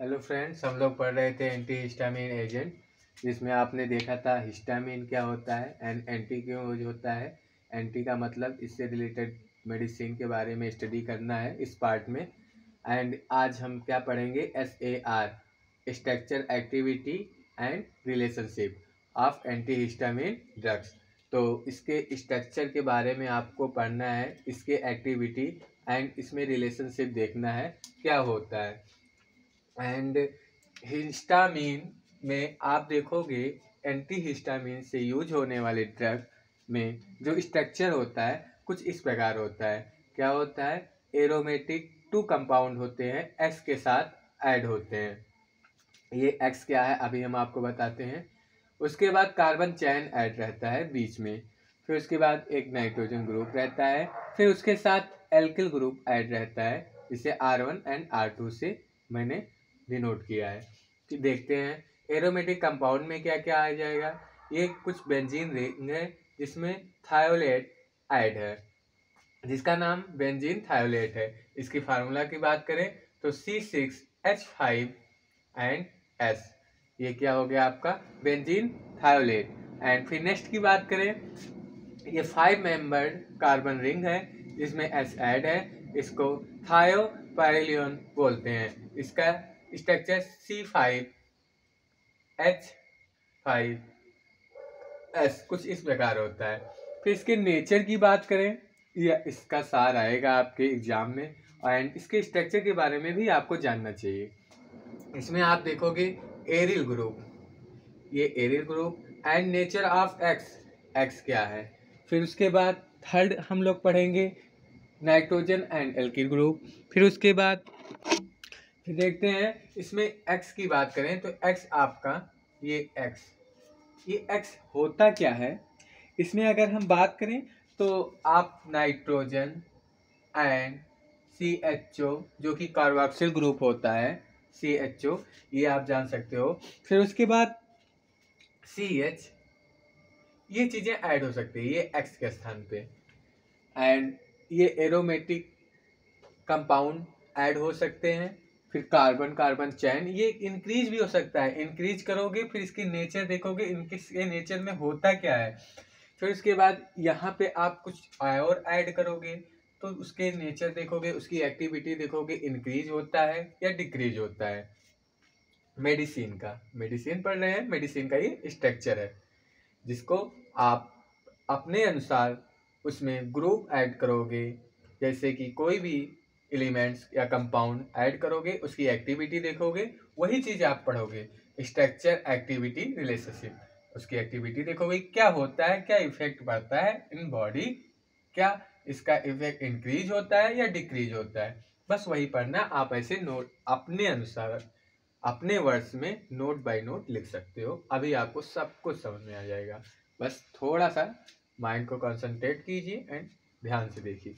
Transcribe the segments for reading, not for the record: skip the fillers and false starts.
Hello friends, हम लोग पढ़ रहे थे एंटी हिस्टामिन एजेंट, जिसमें आपने देखा था हिस्टामिन क्या होता है एंड एंटी क्यों यूज होता है। एंटी का मतलब इससे रिलेटेड मेडिसिन के बारे में स्टडी करना है इस पार्ट में। एंड आज हम क्या पढ़ेंगे, SAR, structure, activity and relationship of anti histamine drugs. तो इसके स्ट्रक्चर के बारे में आपको पढ़ना है, इसके एक्टिविटी एंड इसमें रिलेशनशिप देखना है क्या होता है। एंड हिस्टामिन में आप देखोगे एंटी हिस्टामिन से यूज होने वाले ड्रग में जो स्ट्रक्चर होता है कुछ इस प्रकार होता है। क्या होता है, एरोमेटिक 2 कंपाउंड होते हैं, एक्स के साथ ऐड होते हैं। ये एक्स क्या है अभी हम आपको बताते हैं। उसके बाद कार्बन चैन ऐड रहता है बीच में, फिर उसके बाद एक नाइट्रोजन ग्रुप रहता है, फिर उसके साथ एल्किल ग्रुप ऐड रहता है, जिसे R1 एंड R2 से मैंने डिनोट किया है। कि देखते हैं एरोमेटिक कंपाउंड में क्या क्या आ जाएगा। ये कुछ बेंजीन रिंग है जिसमें थायोलेट ऐड है, जिसका नाम बेंजीन थायोलेट है। इसकी फार्मूला की बात करें तो C6H5 एंड S। ये क्या हो गया आपका बेंजीन थायोलेट। एंड फिर नेक्स्ट की बात करें, ये 5 मेंबर्ड कार्बन रिंग है जिसमें S ऐड है। इसको थायोपाइरिलियन बोलते हैं। इसका स्ट्रक्चर C5H5S कुछ इस प्रकार होता है। फिर इसके नेचर की बात करें, यह इसका सार आएगा आपके एग्जाम में, एंड इसके स्ट्रक्चर के बारे में भी आपको जानना चाहिए। इसमें आप देखोगे एरिल ग्रुप, ये aryl group and nature of x, x क्या है। फिर उसके बाद थर्ड हम लोग पढ़ेंगे नाइट्रोजन एंड एल्किल ग्रुप। फिर उसके बाद फिर देखते हैं इसमें एक्स की बात करें तो एक्स आपका ये एक्स, ये एक्स होता क्या है। इसमें अगर हम बात करें तो आप नाइट्रोजन एंड CHO जो कि कार्बोक्सिल ग्रुप होता है, CHO ये आप जान सकते हो। फिर उसके बाद CH, ये चीज़ें ऐड हो सकती है ये एक्स के स्थान पे। एंड ये एरोमेटिक कंपाउंड ऐड हो सकते हैं। फिर कार्बन कार्बन चैन ये इंक्रीज भी हो सकता है, इंक्रीज करोगे फिर इसकी नेचर देखोगे, इनके नेचर में होता क्या है। फिर उसके बाद यहाँ पे आप कुछ और ऐड करोगे तो उसके नेचर देखोगे, उसकी एक्टिविटी देखोगे, इंक्रीज होता है या डिक्रीज होता है। मेडिसिन का, मेडिसिन पढ़ रहे हैं, मेडिसिन का ये स्ट्रक्चर है जिसको आप अपने अनुसार उसमें ग्रुप ऐड करोगे। जैसे कि कोई भी एलिमेंट्स या कंपाउंड ऐड करोगे उसकी एक्टिविटी देखोगे, वही चीज़ आप पढ़ोगे। स्ट्रक्चर, एक्टिविटी, रिलेशनशिप, उसकी एक्टिविटी देखोगे क्या होता है, क्या इफेक्ट पड़ता है इन बॉडी, क्या इसका इफेक्ट इंक्रीज होता है या डिक्रीज होता है। बस वही पढ़ना। आप ऐसे नोट अपने अनुसार अपने वर्ड्स में नोट बाय नोट लिख सकते हो। अभी आपको सब कुछ समझ में आ जाएगा, बस थोड़ा सा माइंड को कंसंट्रेट कीजिए एंड ध्यान से देखिए।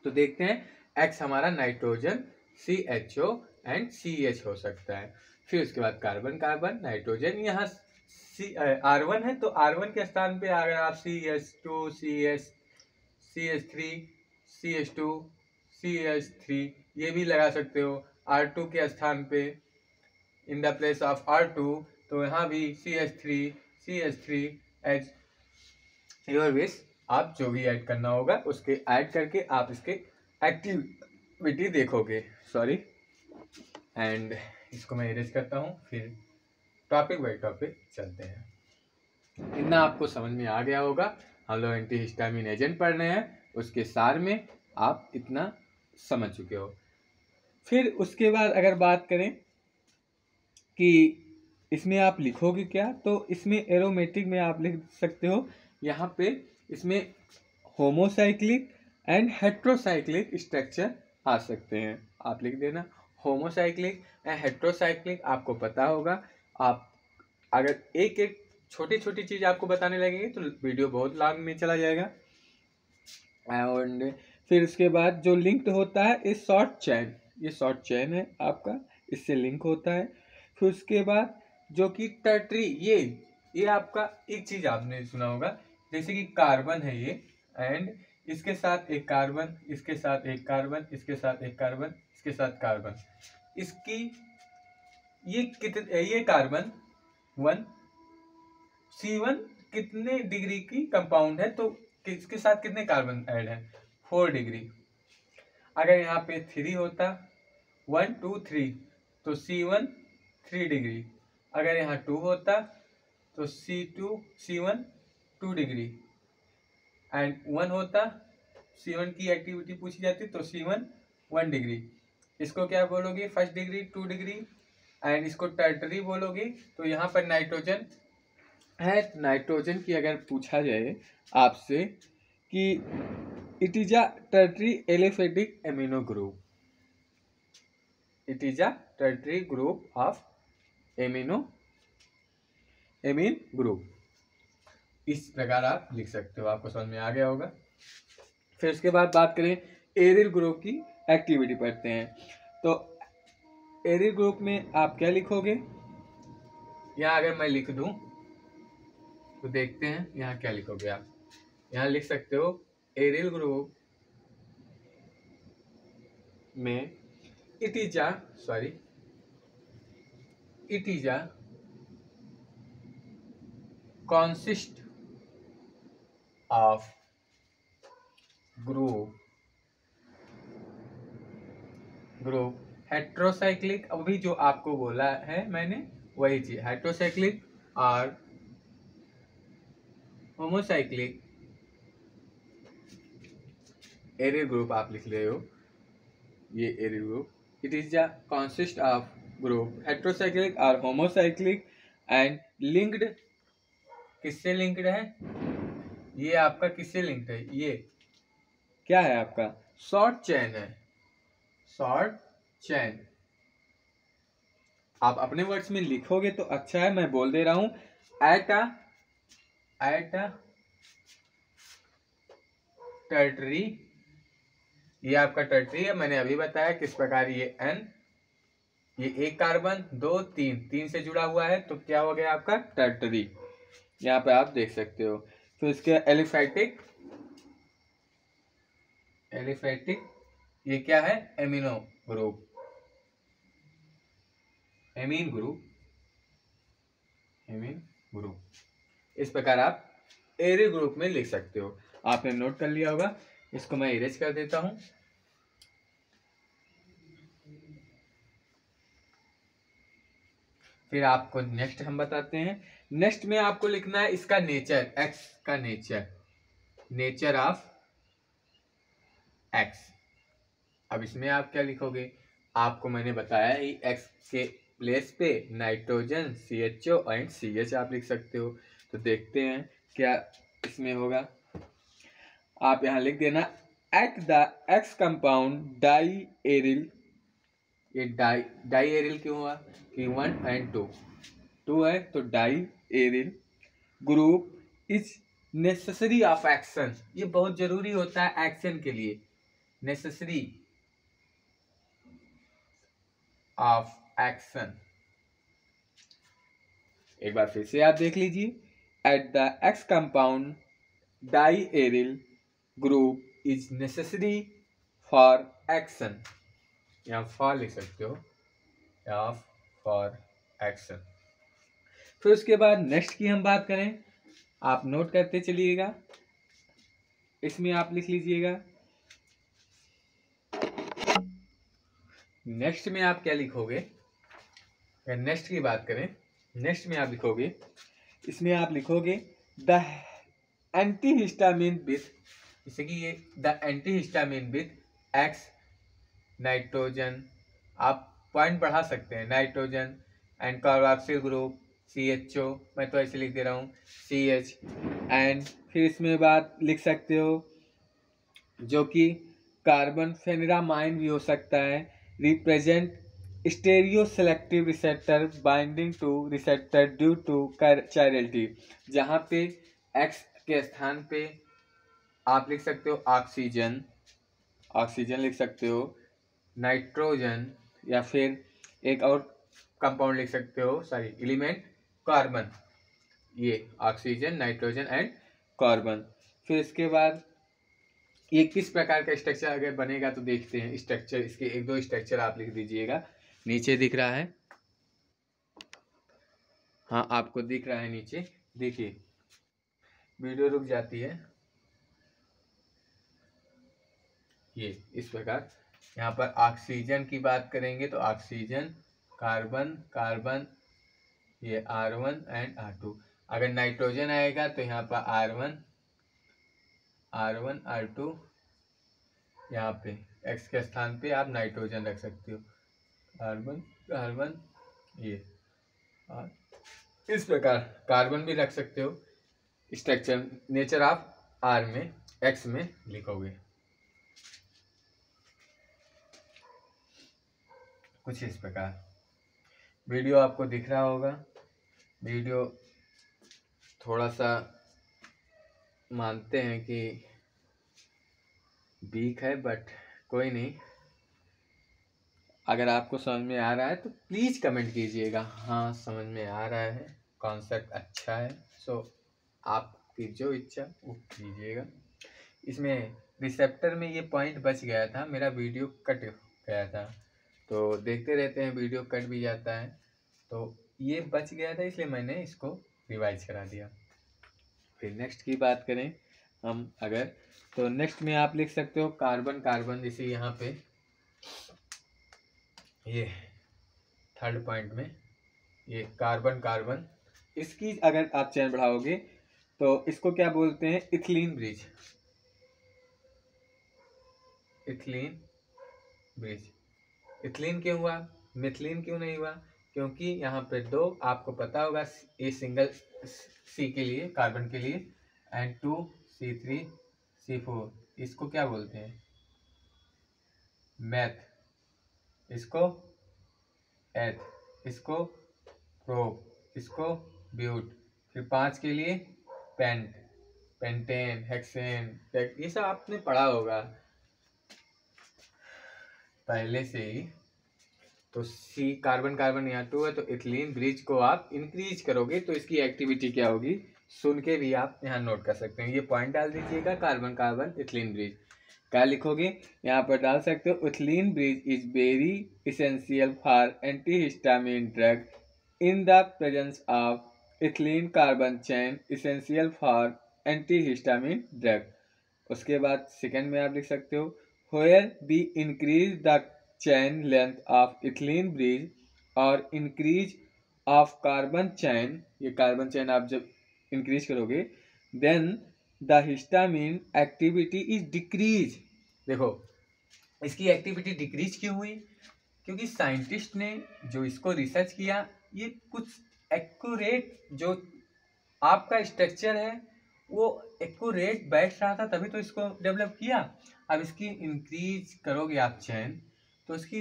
तो देखते हैं एक्स हमारा नाइट्रोजन, CHO एंड CH हो सकता है। फिर उसके बाद कार्बन कार्बन नाइट्रोजन, यहाँ R1 है तो R1 के स्थान पे अगर आप CH2 CH3 CH2 CH3 ये भी लगा सकते हो। R2 के स्थान पे in the place of R2 तो यहाँ भी CH3 योर विश, आप जो भी ऐड करना होगा उसके ऐड करके आप इसके एक्टिविटी देखोगे। सॉरी, एंड इसको मैं इरेज करता हूँ। फिर टॉपिक बाय टॉपिक चलते हैं। इतना आपको समझ में आ गया होगा। हम लोग एंटी हिस्टामिन एजेंट पढ़ रहे हैं, उसके सार में आप इतना समझ चुके हो। फिर उसके बाद अगर बात करें कि इसमें आप लिखोगे क्या, तो इसमें एरोमेटिक में आप लिख सकते हो यहाँ पे, इसमें होमोसाइक्लिक एंड हेट्रोसाइक्लिक स्ट्रक्चर आ सकते हैं। आप लिख देना होमोसाइक्लिक एंड हेट्रोसाइक्लिक, आपको पता होगा। आप अगर एक एक छोटी छोटी चीज़ आपको बताने लगेंगे तो वीडियो बहुत लॉन्ग में चला जाएगा। एंड फिर उसके बाद जो लिंक्ड होता है इस शॉर्ट चैन, ये शॉर्ट चैन है आपका, इससे लिंक होता है। फिर उसके बाद जो कि टर्टरी, ये आपका एक चीज़ आपने सुना होगा, जैसे कि कार्बन है ये, एंड इसके साथ एक कार्बन, इसके साथ एक कार्बन, इसके साथ एक कार्बन, इसके साथ कार्बन, इसकी ये कार्बन 1, C1 कितने डिग्री की कंपाउंड है, तो इसके साथ कितने कार्बन ऐड है, 4 डिग्री। अगर यहाँ पे 3 होता 1 2 3 तो C1 3 डिग्री। अगर यहाँ 2 होता तो C1 2 डिग्री एंड 1 होता, C1 की एक्टिविटी पूछी जाती तो C1 1 डिग्री। इसको क्या बोलोगे, फर्स्ट डिग्री 2 डिग्री एंड इसको टर्टरी बोलोगे। तो यहाँ पर नाइट्रोजन है, नाइट्रोजन की अगर पूछा जाए आपसे कि it is a tertiary aliphatic amino group, it is a tertiary group of amine group, इस प्रकार आप लिख सकते हो। आपको समझ में आ गया होगा। फिर उसके बाद बात करें एरिल ग्रुप की एक्टिविटी पढ़ते हैं। तो एरिल ग्रुप में आप क्या लिखोगे, यहाँ अगर मैं लिख दूं तो देखते हैं यहाँ क्या लिखोगे आप। यहाँ लिख सकते हो एरिल ग्रुप में it is a consist of group heterocyclic, अभी जो आपको बोला है मैंने वही चीज, हेट्रोसाइक्लिक और होमोसाइक्लिक एरियल ग्रुप आप लिख रहे हो। ये aryl group it is the consist of group heterocyclic और होमोसाइक्लिक एंड लिंक्ड, किससे लिंक्ड है, ये आपका किससे लिंक्ड है, ये क्या है आपका शॉर्ट चेन है, शॉर्ट चेन। आप अपने वर्ड्स में लिखोगे तो अच्छा है, मैं बोल दे रहा हूं एट अ टर्टरी, ये आपका टर्टरी है, मैंने अभी बताया किस प्रकार ये N, ये एक कार्बन 2 3 से जुड़ा हुआ है तो क्या हो गया आपका टर्टरी, यहाँ पे आप देख सकते हो। तो इसके एलिफेटिक ये क्या है, एमिनो ग्रुप, एमीन ग्रुप, इस प्रकार आप एरिल ग्रुप में लिख सकते हो। आपने नोट कर लिया होगा, इसको मैं इरेज कर देता हूं। फिर आपको नेक्स्ट हम बताते हैं। नेक्स्ट में आपको लिखना है इसका नेचर, एक्स का नेचर ऑफ एक्स। अब इसमें आप क्या लिखोगे, आपको मैंने बताया ही एक्स के प्लेस पे नाइट्रोजन CHO एंड CH आप लिख सकते हो। तो देखते हैं क्या इसमें होगा। आप यहाँ लिख देना at the X compound di aryl, ये डाई एरिल क्यों हुआ कि 1 एंड 2 है तो di aryl group is necessary of action, ये बहुत जरूरी होता है एक्शन के लिए, नेसेसरी ऑफ एक्शन। एक बार फिर से आप देख लीजिए at the X compound di aryl group is necessary for action, यहाँ फॉर लिख सकते हो, या फॉर एक्शन। फिर उसके बाद नेक्स्ट की हम बात करें, आप नोट करते चलिएगा, इसमें आप लिख लीजिएगा। नेक्स्ट में आप क्या लिखोगे, अगर नेक्स्ट की बात करें, नेक्स्ट में आप लिखोगे, इसमें आप लिखोगे द एंटीहिस्टामिन विथ, जैसे कि ये the antihistamine with x nitrogen, आप पॉइंट बढ़ा सकते हैं, nitrogen and carboxyl group CHO, मैं तो ऐसे लिख दे रहा हूँ CH, एंड फिर इसमें बात लिख सकते हो जो कि कार्बन फेनिरामाइन भी हो सकता है, represent stereo selective receptor binding to receptor due to chirality, जहाँ पे एक्स के स्थान पे आप लिख सकते हो ऑक्सीजन लिख सकते हो, नाइट्रोजन, या फिर एक और कंपाउंड लिख सकते हो, सॉरी एलिमेंट कार्बन, ये ऑक्सीजन नाइट्रोजन एंड कार्बन। फिर इसके बाद ये किस प्रकार का स्ट्रक्चर अगर बनेगा तो देखते हैं। स्ट्रक्चर इसके 1-2 स्ट्रक्चर आप लिख दीजिएगा, नीचे दिख रहा है हाँ आपको दिख रहा है नीचे, देखिए वीडियो रुक जाती है ये इस प्रकार। यहाँ पर ऑक्सीजन की बात करेंगे तो ऑक्सीजन, कार्बन, कार्बन, ये R1 एंड R2। अगर नाइट्रोजन आएगा तो यहाँ पर R1, R2, यहाँ पे X के स्थान पे आप नाइट्रोजन रख सकते हो, कार्बन, कार्बन, ये और इस प्रकार कार्बन भी रख सकते हो। स्ट्रक्चर नेचर आप R में, X में लिखोगे कुछ इस प्रकार। वीडियो आपको दिख रहा होगा, वीडियो थोड़ा सा मानते हैं कि वीक है, बट कोई नहीं। अगर आपको समझ में आ रहा है तो प्लीज़ कमेंट कीजिएगा, हाँ समझ में आ रहा है, कॉन्सेप्ट अच्छा है। सो आपकी जो इच्छा वो कीजिएगा। इसमें रिसेप्टर में ये पॉइंट बच गया था, मेरा वीडियो कट गया था, तो देखते रहते हैं वीडियो कट भी जाता है, तो ये बच गया था इसलिए मैंने इसको रिवाइज करा दिया। फिर नेक्स्ट की बात करें हम अगर, तो नेक्स्ट में आप लिख सकते हो कार्बन, कार्बन, जैसे यहाँ पे ये थर्ड पॉइंट में ये कार्बन, कार्बन, इसकी अगर आप चेन बढ़ाओगे तो इसको क्या बोलते हैं, ethylene bridge, ethylene bridge. Ethylene क्यों हुआ, मिथिलीन क्यों नहीं हुआ, क्योंकि यहाँ पे दो, आपको पता होगा ए सिंगल सी के लिए, कार्बन के लिए, एंड 2 C3 C4, इसको क्या बोलते हैं, मैथ, इसको एथ, इसको प्रोप, इसको ब्यूट, फिर 5 के लिए पेंट, पेंटेन, हेक्सेन, ये सब आपने पढ़ा होगा पहले से ही। तो सी कार्बन, कार्बन यहाँ 2 है, तो इथिलीन ब्रिज को आप इंक्रीज करोगे तो इसकी एक्टिविटी क्या होगी, सुन के भी आप यहाँ नोट कर सकते हैं। ये पॉइंट डाल दीजिएगा, कार्बन, कार्बन, इथिलीन ब्रिज। क्या लिखोगे यहाँ पर डाल सकते हो, ethylene bridge is very essential for antihistamine drug in the presence of ethylene carbon chain essential for antihistamine drug. उसके बाद सेकेंड में आप लिख सकते हो, where be increase the chain length of ethylene bridge और इंक्रीज ऑफ कार्बन चैन, ये carbon chain आप जब इंक्रीज करोगे then the histamine activity is decrease. देखो इसकी एक्टिविटी डिक्रीज क्यों हुई, क्योंकि साइंटिस्ट ने जो इसको रिसर्च किया, ये कुछ एक्यूरेट जो आपका स्ट्रक्चर है वो एक्यूरेट बैठ रहा था, तभी तो इसको डेवलप किया। अब इसकी इंक्रीज करोगे आप चैन तो इसकी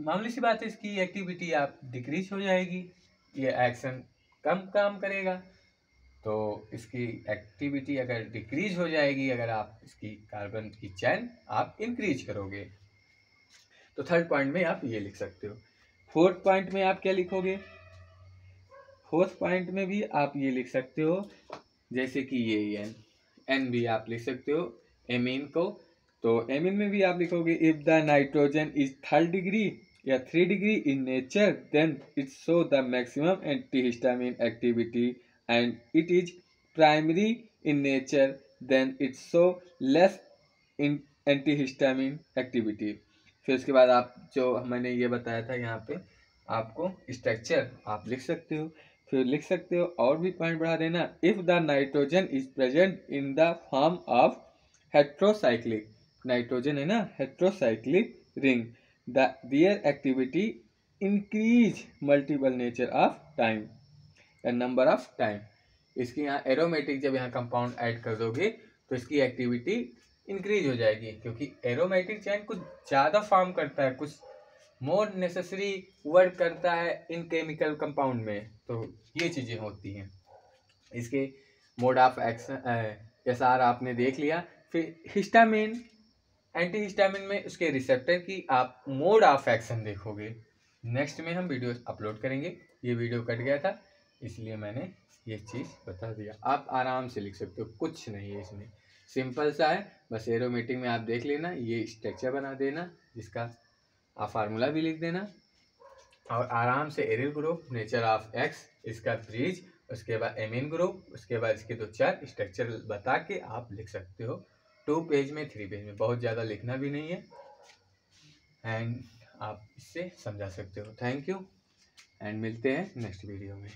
मामूली सी बात है, इसकी एक्टिविटी आप डिक्रीज हो जाएगी, ये एक्शन कम काम करेगा। तो इसकी एक्टिविटी अगर डिक्रीज हो जाएगी, अगर आप इसकी कार्बन की चैन आप इंक्रीज करोगे, तो थर्ड पॉइंट में आप ये लिख सकते हो। फोर्थ पॉइंट में आप क्या लिखोगे, फोर्थ पॉइंट में भी आप ये लिख सकते हो, जैसे कि ये एन भी आप लिख सकते हो एमीन को, तो एमीन में भी आप लिखोगे if the nitrogen is 3rd degree या 3 degree in nature then it show the maximum antihistamine activity and it is primary in nature then it show less in antihistamine activity. फिर उसके बाद आप जो मैंने ये बताया था यहाँ पे आपको स्ट्रक्चर आप लिख सकते हो, फिर लिख सकते हो और भी पॉइंट बढ़ा देना, if the nitrogen is present in the form of heterocyclic, nitrogen है ना heterocyclic ring, there activity increase multiple nature of time या नंबर ऑफ टाइम। इसकी यहाँ एरोमेटिक जब यहाँ कंपाउंड ऐड कर दोगे तो इसकी एक्टिविटी इंक्रीज हो जाएगी, क्योंकि एरोमेटिक चैन कुछ ज़्यादा फॉर्म करता है, कुछ मोर नेसेसरी वर्क करता है इन केमिकल कंपाउंड में, तो ये चीज़ें होती हैं। इसके मोड ऑफ एक्शन एसआर आपने देख लिया। फिर हिस्टामिन, एंटी हिस्टामिन में उसके रिसेप्टर की आप मोड ऑफ एक्शन देखोगे। नेक्स्ट में हम वीडियो अपलोड करेंगे, ये वीडियो कट गया था इसलिए मैंने ये चीज़ बता दिया। आप आराम से लिख सकते हो, कुछ नहीं है इसमें, सिंपल सा है, बस एरोमेटिक में आप देख लेना, ये स्ट्रक्चर बना देना, जिसका आप फार्मूला भी लिख देना, और आराम से aryl group, nature of X, इसका ब्रिज, उसके बाद एमीन ग्रुप, उसके बाद इसके 2-4 स्ट्रक्चर बता के आप लिख सकते हो 2 पेज में 3 पेज में, बहुत ज़्यादा लिखना भी नहीं है एंड आप इससे समझा सकते हो। थैंक यू एंड मिलते हैं नेक्स्ट वीडियो में।